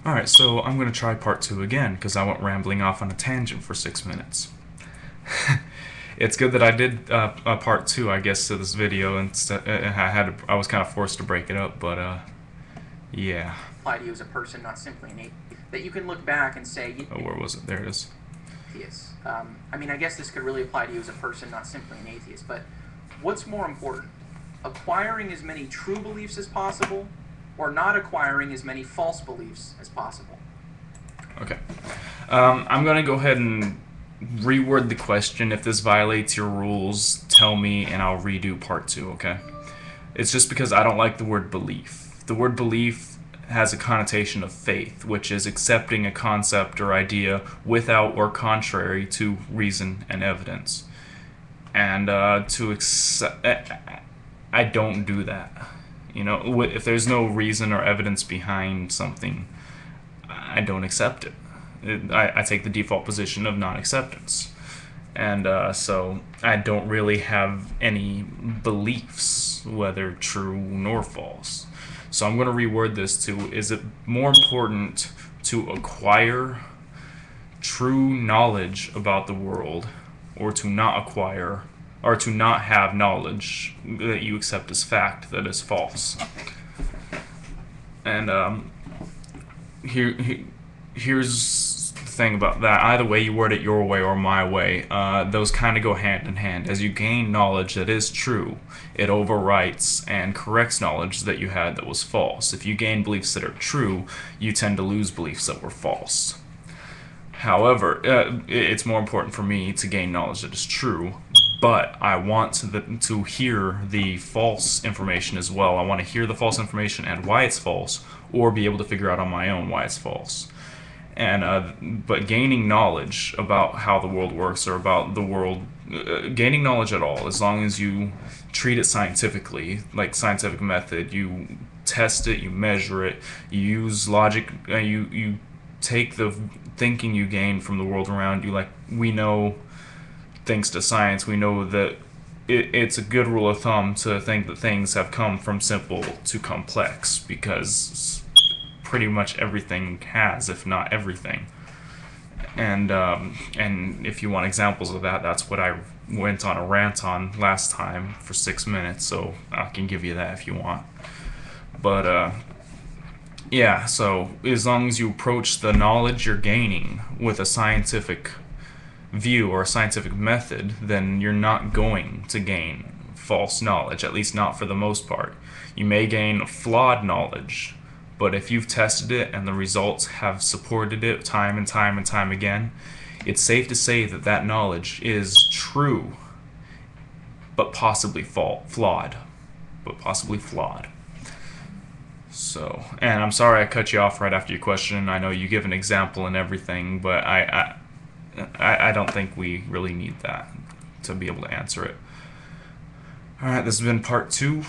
Alright, so I'm going to try part 2 again, because I went rambling off on a tangent for 6 minutes. It's good that I did a part 2, I guess, to this video. Instead, I was kind of forced to break it up, but yeah. Apply to you as a person, not simply an atheist. That you can look back and say, Oh, where was it? There it is. Atheist. I mean, I guess this could really apply to you as a person, not simply an atheist. But what's more important? Acquiring as many true beliefs as possible, or not acquiring as many false beliefs as possible? Okay. I'm going to go ahead and reword the question. If this violates your rules, tell me and I'll redo part 2, okay? It's just because I don't like the word belief. The word belief has a connotation of faith, which is accepting a concept or idea without or contrary to reason and evidence. And I don't do that. You know, if there's no reason or evidence behind something, I don't accept it. I take the default position of non-acceptance. And so I don't really have any beliefs, whether true nor false. So I'm going to reword this to, is it more important to acquire true knowledge about the world, or to not acquire, or to not have knowledge that you accept as fact that is false? And here's the thing about that. Either way you word it, your way or my way, those kind of go hand in hand. As you gain knowledge that is true, it overwrites and corrects knowledge that you had that was false. If you gain beliefs that are true, you tend to lose beliefs that were false. However, it's more important for me to gain knowledge that is true, but I want to hear the false information as well. I want to hear the false information and why it's false, or be able to figure out on my own why it's false. And but gaining knowledge about how the world works, or about the world, gaining knowledge at all, as long as you treat it scientifically, like scientific method, you test it, you measure it, you use logic, you take the thinking you gain from the world around you. Like, we know, thanks to science, we know that it's a good rule of thumb to think that things have come from simple to complex, because pretty much everything has, if not everything. And if you want examples of that, that's what I went on a rant on last time for 6 minutes, so I can give you that if you want. But yeah, so as long as you approach the knowledge you're gaining with a scientific view or a scientific method, then you're not going to gain false knowledge, at least not for the most part. You may gain flawed knowledge, but if you've tested it and the results have supported it time and time and time again, it's safe to say that that knowledge is true, but possibly flawed. But possibly flawed. So, and I'm sorry I cut you off right after your question. I know you give an example and everything, but I don't think we really need that to be able to answer it. Alright, this has been part 2.